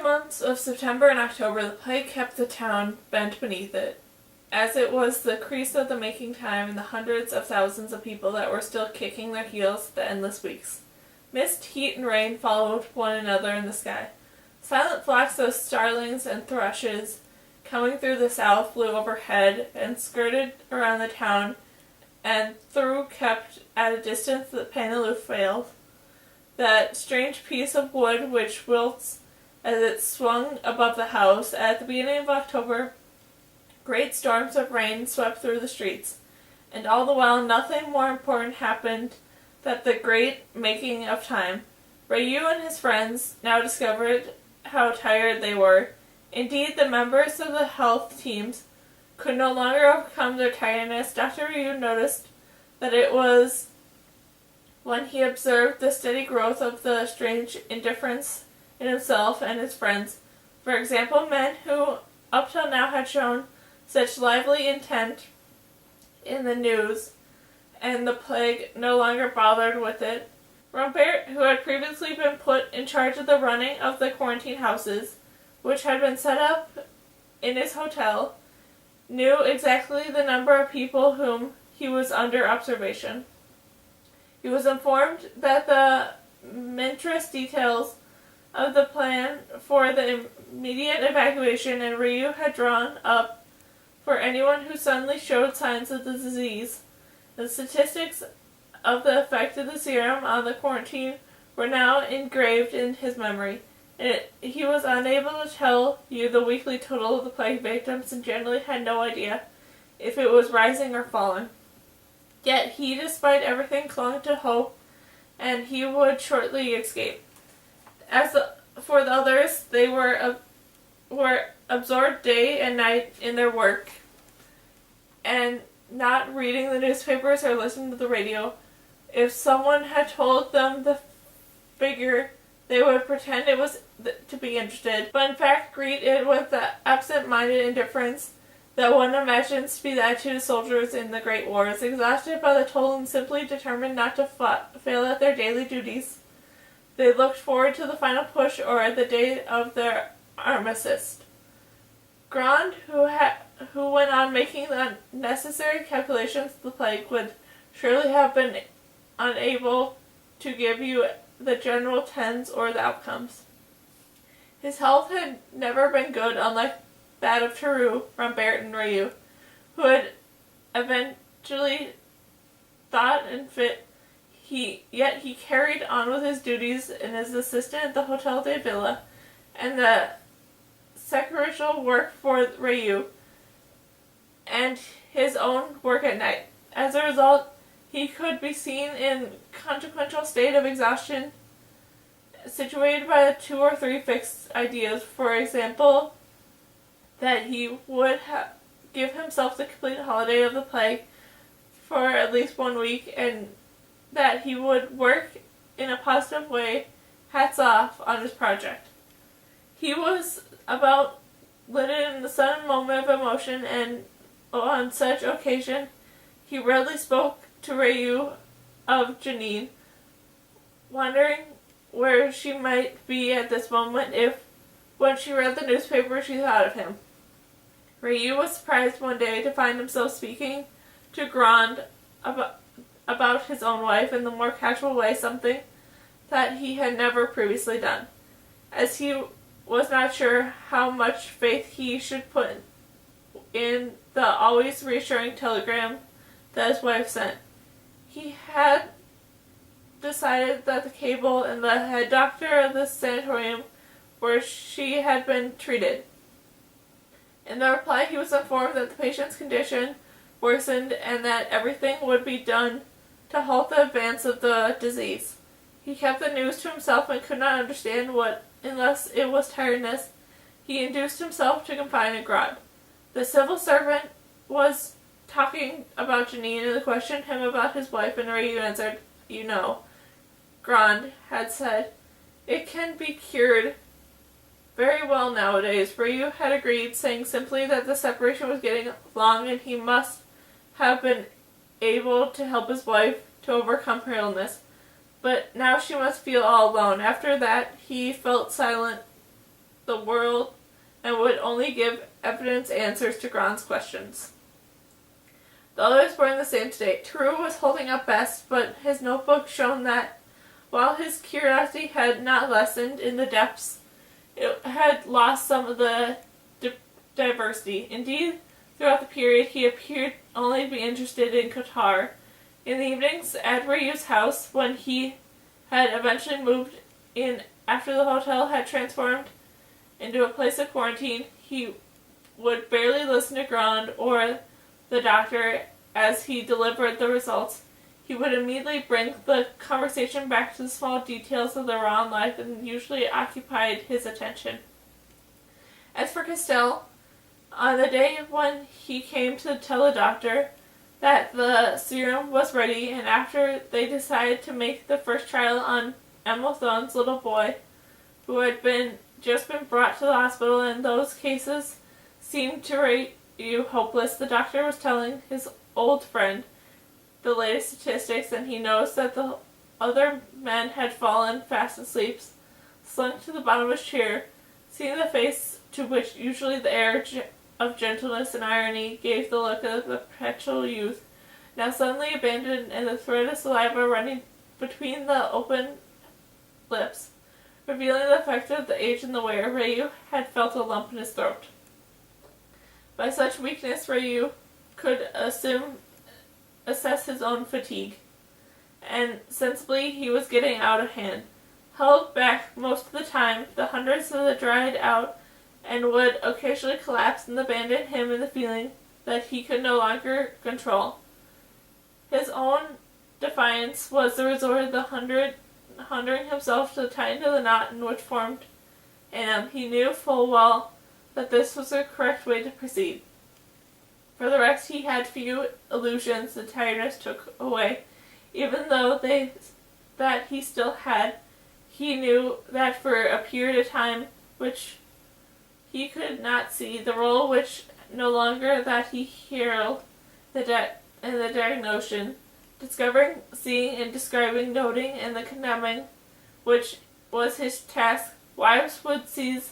months of September and October, the plague kept the town bent beneath it, as it was the crease of the making time and the hundreds of thousands of people that were still kicking their heels the endless weeks. Mist, heat, and rain followed one another in the sky. Silent flocks of starlings and thrushes coming through the south flew overhead and skirted around the town, and though kept at a distance the Panaloof failed. That strange piece of wood which wilts as it swung above the house. At the beginning of October, great storms of rain swept through the streets, and all the while nothing more important happened than the great making of time. Ryu and his friends now discovered how tired they were. Indeed, the members of the health teams could no longer overcome their tiredness. Dr. Ryu noticed that it was when he observed the steady growth of the strange indifference in himself and his friends. For example, men who up till now had shown such lively intent in the news and the plague no longer bothered with it. Robert, who had previously been put in charge of the running of the quarantine houses, which had been set up in his hotel, knew exactly the number of people whom he was under observation. He was informed that the minutest details of the plan for the immediate evacuation and Ryu had drawn up for anyone who suddenly showed signs of the disease. The statistics of the effect of the serum on the quarantine were now engraved in his memory. He was unable to tell you the weekly total of the plague victims and generally had no idea if it was rising or falling. Yet he, despite everything, clung to hope, and he would shortly escape. For the others, they were absorbed day and night in their work, and not reading the newspapers or listening to the radio. If someone had told them the figure, they would pretend it was to be interested, but in fact greet it with the absent-minded indifference that one imagines to be the attitude of soldiers in the great wars, exhausted by the toil and simply determined not to fail at their daily duties. They looked forward to the final push or the day of their armistice. Grand, who went on making the necessary calculations of the plague, would surely have been unable to give you the general trends or the outcomes. His health had never been good, unlike that of Teru, Rambert, and Ryu, who had eventually thought and fit. Yet he carried on with his duties and as assistant at the Hotel de Villa, and the secretarial work for Ryu, and his own work at night. As a result, he could be seen in consequential state of exhaustion, situated by the 2 or 3 fixed ideas. For example, that he would give himself the complete holiday of the plague for at least 1 week, and that he would work in a positive way, hats off, on his project. He was about lit in the sudden moment of emotion, and on such occasion he rarely spoke to Ryu of Janine, wondering where she might be at this moment if, when she read the newspaper, she thought of him. Ryu was surprised one day to find himself speaking to Grand about his own wife in the more casual way, something that he had never previously done, as he was not sure how much faith he should put in the always reassuring telegram that his wife sent. He had decided that the cable and the head doctor of the sanatorium where she had been treated. In the reply, he was informed that the patient's condition worsened and that everything would be done to halt the advance of the disease. He kept the news to himself and could not understand what, unless it was tiredness, he induced himself to confine in Grand. The civil servant was talking about Janine and questioned him about his wife, and Ryu answered, "You know," Grand had said, "it can be cured very well nowadays." Ryu had agreed, saying simply that the separation was getting long and he must have been able to help his wife to overcome her illness. But now she must feel all alone. After that, he felt silent the world and would only give evidence answers to Grant's questions. The others were in the same state. Teru was holding up best, but his notebook showed that while his curiosity had not lessened in the depths, it had lost some of the diversity. Indeed, throughout the period, he appeared only to be interested in Qatar. In the evenings at Ryu's house, when he had eventually moved in after the hotel had transformed into a place of quarantine, he would barely listen to Grant or the doctor as he delivered the results. He would immediately bring the conversation back to the small details of their own life and usually occupied his attention. As for Castell, on the day when he came to tell the doctor that the serum was ready, and after they decided to make the first trial on Emma Thone's little boy, who had just been brought to the hospital, and those cases seemed to rate you hopeless, the doctor was telling his old friend the latest statistics, and he noticed that the other men had fallen fast asleep, slunk to the bottom of his chair, seeing the face to which usually the air of gentleness and irony gave the look of perpetual youth, now suddenly abandoned, and the thread of saliva running between the open lips, revealing the effect of the age and the wear. Ryu had felt a lump in his throat. By such weakness, Ryu could assess his own fatigue, and sensibly he was getting out of hand. Held back most of the time, the hundreds of the dried out and would occasionally collapse and abandon him in the feeling that he could no longer control. His own defiance was the resort of the hindering himself to tighten to the knot in which formed in him. He knew full well that this was the correct way to proceed. For the rest, he had few illusions the tiredness took away. Even though that he still had, he knew that for a period of time which he could not see, the role which no longer that he heralded in the diagnosis, discovering, seeing, and describing, noting, and the condemning, which was his task. Wives would seize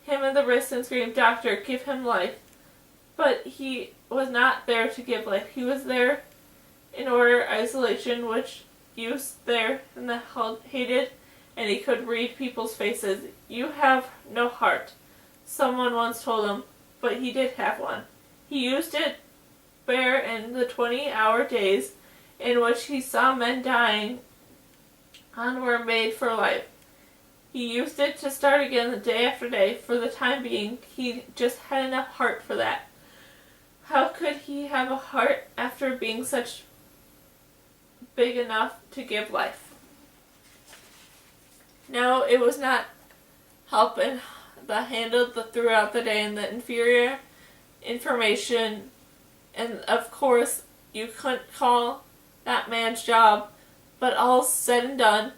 him in the wrist and scream, "Doctor, give him life." But he was not there to give life. He was there in order isolation, which youth there in the hated, and he could read people's faces. "You have no heart," someone once told him, but he did have one. He used it bare in the 20-hour days in which he saw men dying and were made for life. He used it to start again the day after day. For the time being, he just had enough heart for that. How could he have a heart after being such big enough to give life? No, it was not helping the handled throughout the day and the inferior information, and of course you couldn't call that man's job, but all said and done,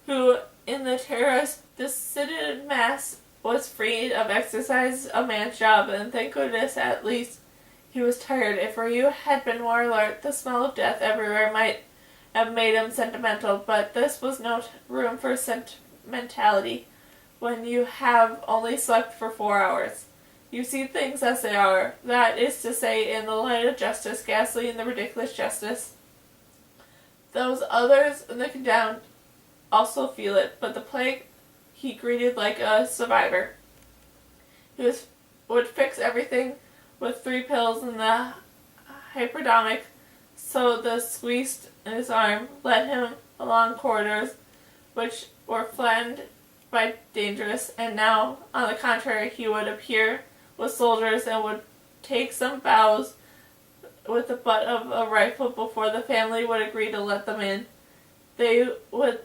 who in the terrorist decided mass was freed of exercise a man's job, and thank goodness at least he was tired. If Ryu had been more alert, the smell of death everywhere might have made him sentimental, but this was no room for sentimentality when you have only slept for 4 hours. You see things as they are, that is to say, in the light of justice, ghastly in the ridiculous justice. Those others in the condemned also feel it, but the plague he greeted like a survivor. He would fix everything with 3 pills in the hypodermic, so the squeezed in his arm led him along corridors which were flattened by dangerous, and now, on the contrary, he would appear with soldiers and would take some bows with the butt of a rifle before the family would agree to let them in. They would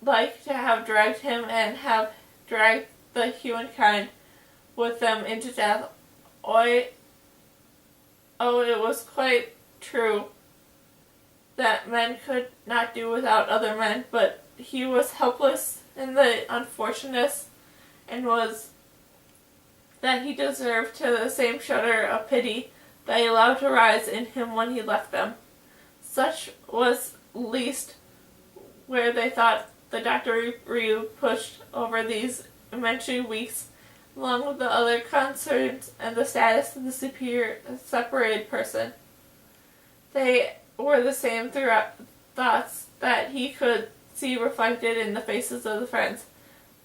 like to have dragged him and have dragged the humankind with them into death. It was quite true that men could not do without other men, but he was helpless in the unfortunateness, and was that he deserved to the same shudder of pity that he allowed to rise in him when he left them. Such was least where they thought the Dr. Ryu pushed over these immense weeks along with the other concerns and the status of the separated person. They were the same throughout thoughts that he could see reflected in the faces of the friends.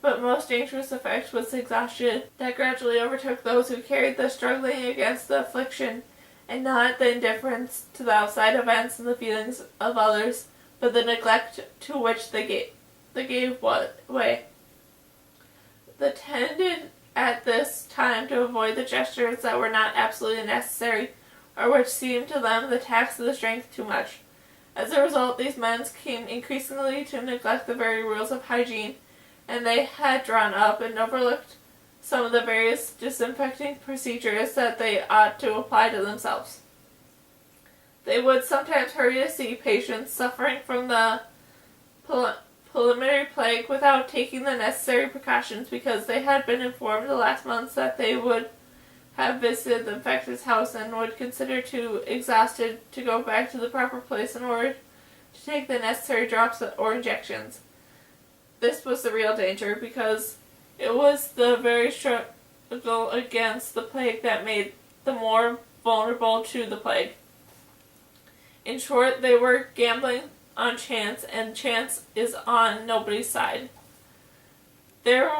But most dangerous effect was exhaustion that gradually overtook those who carried the struggling against the affliction, and not the indifference to the outside events and the feelings of others, but the neglect to which they gave way. They tended at this time to avoid the gestures that were not absolutely necessary, or which seemed to them the tax of the strength too much. As a result, these men came increasingly to neglect the very rules of hygiene, and they had drawn up and overlooked some of the various disinfecting procedures that they ought to apply to themselves. They would sometimes hurry to see patients suffering from the preliminary plague without taking the necessary precautions, because they had been informed the last months that they would have visited the infected's house and would consider too exhausted to go back to the proper place in order to take the necessary drops or injections. This was the real danger, because it was the very struggle against the plague that made them more vulnerable to the plague. In short, they were gambling on chance, and chance is on nobody's side. There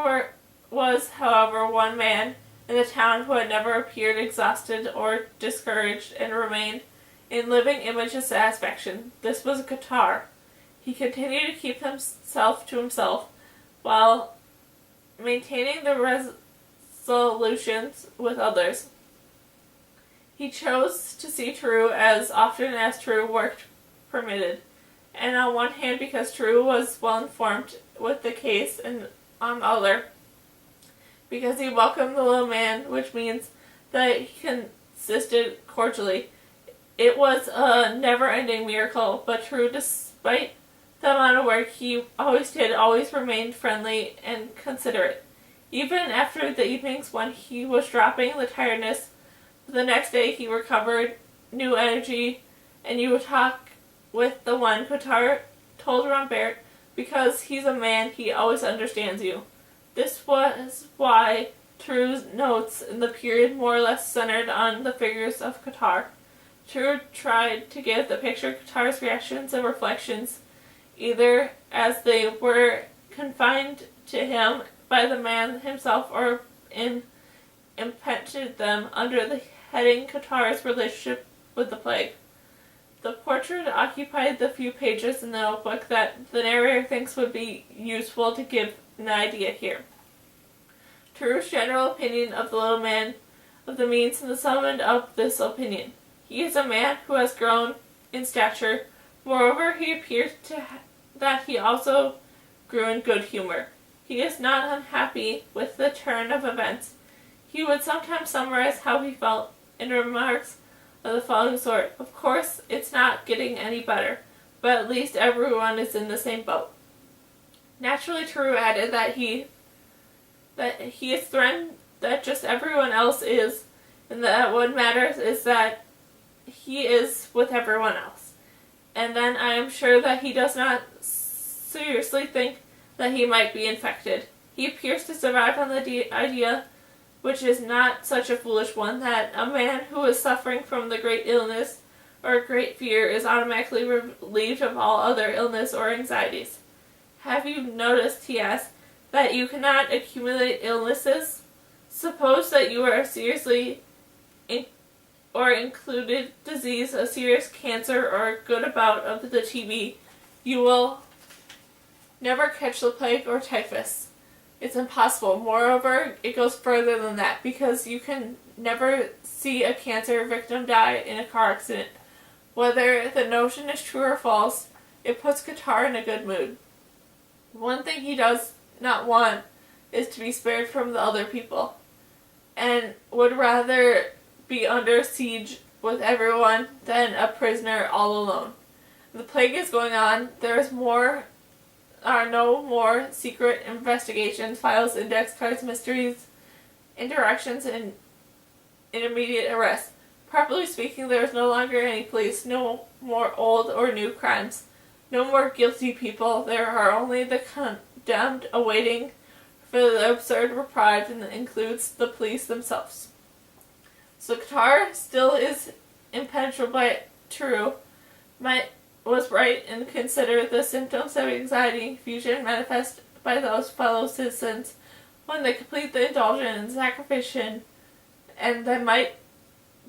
was, however, one man in the town who had never appeared exhausted or discouraged, and remained in living image of satisfaction. This was Qatar. He continued to keep himself to himself, while maintaining the resolutions with others. He chose to see True as often as True work permitted, and on one hand because True was well informed with the case, and on the other because he welcomed the little man, which means that he consisted cordially. It was a never-ending miracle, but True, despite the amount of work he always did, always remained friendly and considerate. Even after the evenings when he was dropping the tiredness, the next day he recovered new energy, and you would talk with the one Qatar told Rambert, because he's a man, he always understands you. This was why True's notes in the period more or less centered on the figures of Qatar. True tried to give the picture Qatar's reactions and reflections, either as they were confined to him by the man himself, or imprinted them under the heading Qatar's relationship with the plague. The portrait occupied the few pages in the notebook that the narrator thinks would be useful to give an idea here. True's general opinion of the little man of the means and the summed up this opinion. He is a man who has grown in stature. Moreover, he appears that he also grew in good humor. He is not unhappy with the turn of events. He would sometimes summarize how he felt in remarks of the following sort: "Of course, it's not getting any better, but at least everyone is in the same boat." Naturally, True added that he is threatened that just everyone else is, and that what matters is that he is with everyone else. And then I am sure that he does not seriously think that he might be infected. He appears to survive on the idea, which is not such a foolish one, that a man who is suffering from the great illness or great fear is automatically relieved of all other illness or anxieties. Have you noticed, he asked, that you cannot accumulate illnesses? Suppose that you are seriously or included disease, a serious cancer, or a good bout of the TB, you will never catch the plague or typhus. It's impossible. Moreover, it goes further than that, because you can never see a cancer victim die in a car accident. Whether the notion is true or false, it puts Qatar in a good mood. One thing he does not want is to be spared from the other people, and would rather be under siege with everyone than a prisoner all alone. The plague is going on. There are no more secret investigations, files, index cards, mysteries, interactions, and immediate arrests. Properly speaking, there is no longer any police, no more old or new crimes, no more guilty people. There are only the condemned awaiting for the absurd reprise and includes the police themselves. So Qatar still is impenetrable, but true. Was right and consider the symptoms of anxiety fusion manifest by those fellow citizens when they complete the indulgence and sacrifice, and that might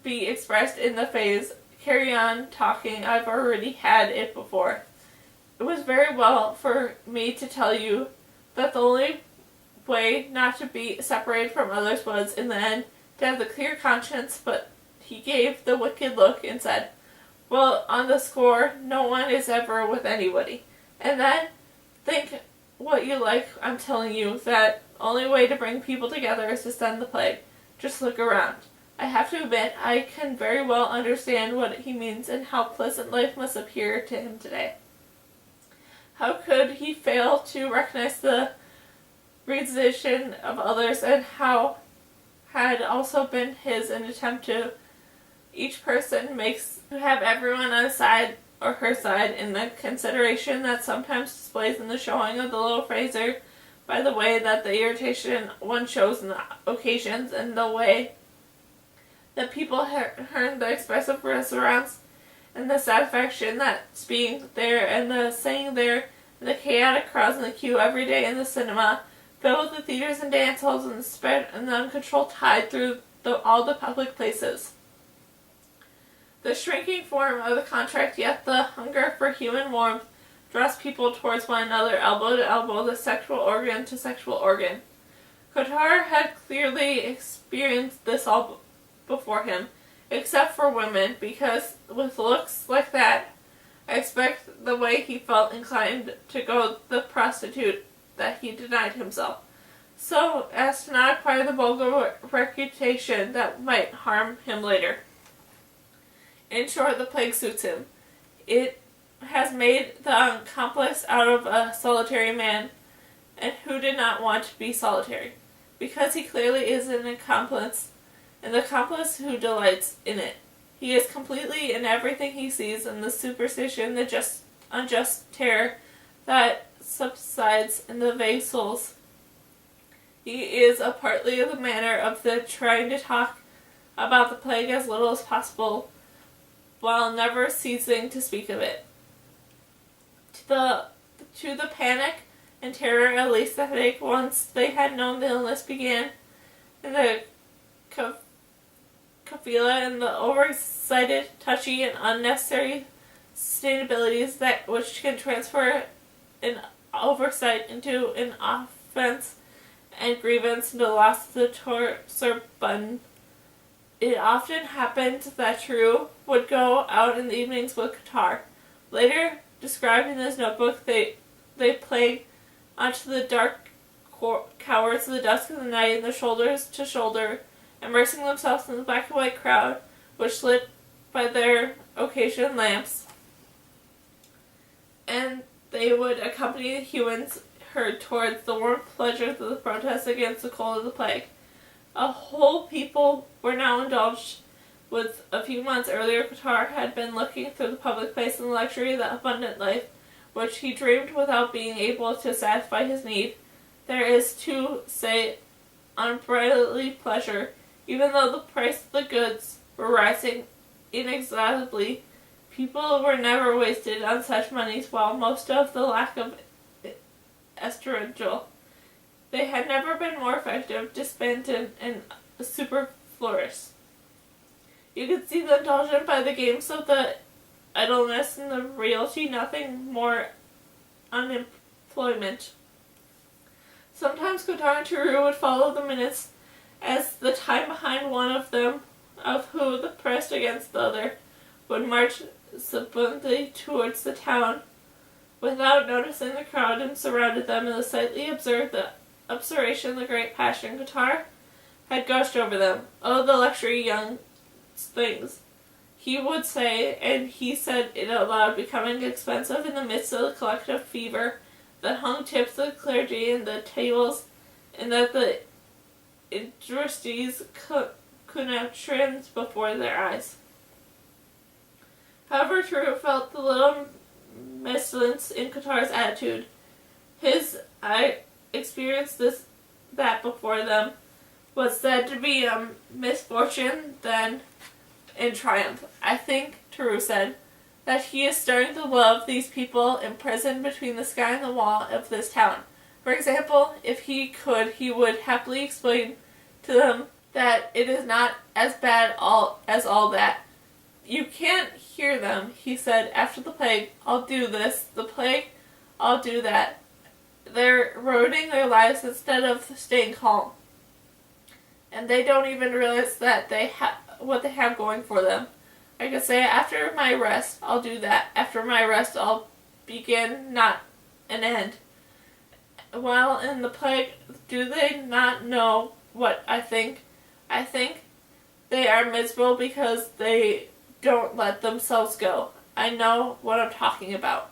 be expressed in the phrase, "Carry on talking, I've already had it before." It was very well for me to tell you that the only way not to be separated from others was, in the end, to have the clear conscience, but he gave the wicked look and said, "Well, on the score, no one is ever with anybody." And then, think what you like, I'm telling you, that only way to bring people together is to send the plague. Just look around. I have to admit, I can very well understand what he means and how pleasant life must appear to him today. How could he fail to recognize the resignation of others, and how had also been his an attempt to each person makes to have everyone on his side or her side, in the consideration that sometimes displays in the showing of the little phraser, by the way that the irritation one shows in the occasions, and the way that people heard the expressive response, and the satisfaction that's being there, and the saying there, and the chaotic crowds in the queue every day in the cinema, filled with the theaters and dance halls, and spread an uncontrolled tide through all the public places. The shrinking form of the contract, yet the hunger for human warmth, draws people towards one another, elbow to elbow, the sexual organ to sexual organ. Qatar had clearly experienced this all before him, except for women, because with looks like that, I expect the way he felt inclined to go the prostitute that he denied himself, so as to not acquire the vulgar reputation that might harm him later. In short, the plague suits him. It has made the accomplice out of a solitary man, and who did not want to be solitary, because he clearly is an accomplice, and the accomplice who delights in it. He is completely in everything he sees, and the superstition, the unjust terror that subsides in the vague souls. He is a partly of the manner of the trying to talk about the plague as little as possible, while never ceasing to speak of it. To the panic and terror, at least the headache, once they had known the illness began, and the kafila and the overexcited, touchy, and unnecessary sustainabilities that which can transfer an oversight into an offense and grievance into the loss of the torso button. It often happened that True would go out in the evenings with Qatar. Later, described in his notebook, they played onto the dark cowards of the dusk of the night, and the shoulders to shoulder, immersing themselves in the black and white crowd, which lit by their occasion lamps. And they would accompany the humans herd towards the warm pleasures of the protest against the cold of the plague. A whole people were now indulged with. A few months earlier, Qatar had been looking through the public place in the luxury of the abundant life, which he dreamed without being able to satisfy his need. There is, to say, unbridled pleasure, even though the price of the goods were rising inexorably. People were never wasted on such moneys, while most of the lack of estrangel. They had never been more effective, dispensant, and superfluous. You could see the indulgence by the games of the idleness and the realty, nothing more unemployment. Sometimes Qatar and Turu would follow the minutes as the time behind one of them, of who the pressed against the other, would march subsequently towards the town, without noticing the crowd and surrounded them, and the sightly observed the observation, the great passion. Qatar had gushed over them. Oh, the luxury young things, he would say, and he said it aloud, becoming expensive in the midst of the collective fever that hung tips of the clergy and the tables, and that the industries could have trimmed before their eyes. However, True felt the little mislance in Qatar's attitude. I experienced this that before them was said to be a misfortune than in triumph. I think, Tarot said, that he is starting to love these people imprisoned between the sky and the wall of this town. For example, if he could, he would happily explain to them that it is not as bad as all that. You can't hear them, he said, after the plague. I'll do this. The plague, I'll do that. They're ruining their lives instead of staying calm. And they don't even realize that what they have going for them. I could say, after my rest, I'll do that. After my rest, I'll begin, not an end. While in the plague, do they not know what I think? I think they are miserable because they don't let themselves go. I know what I'm talking about.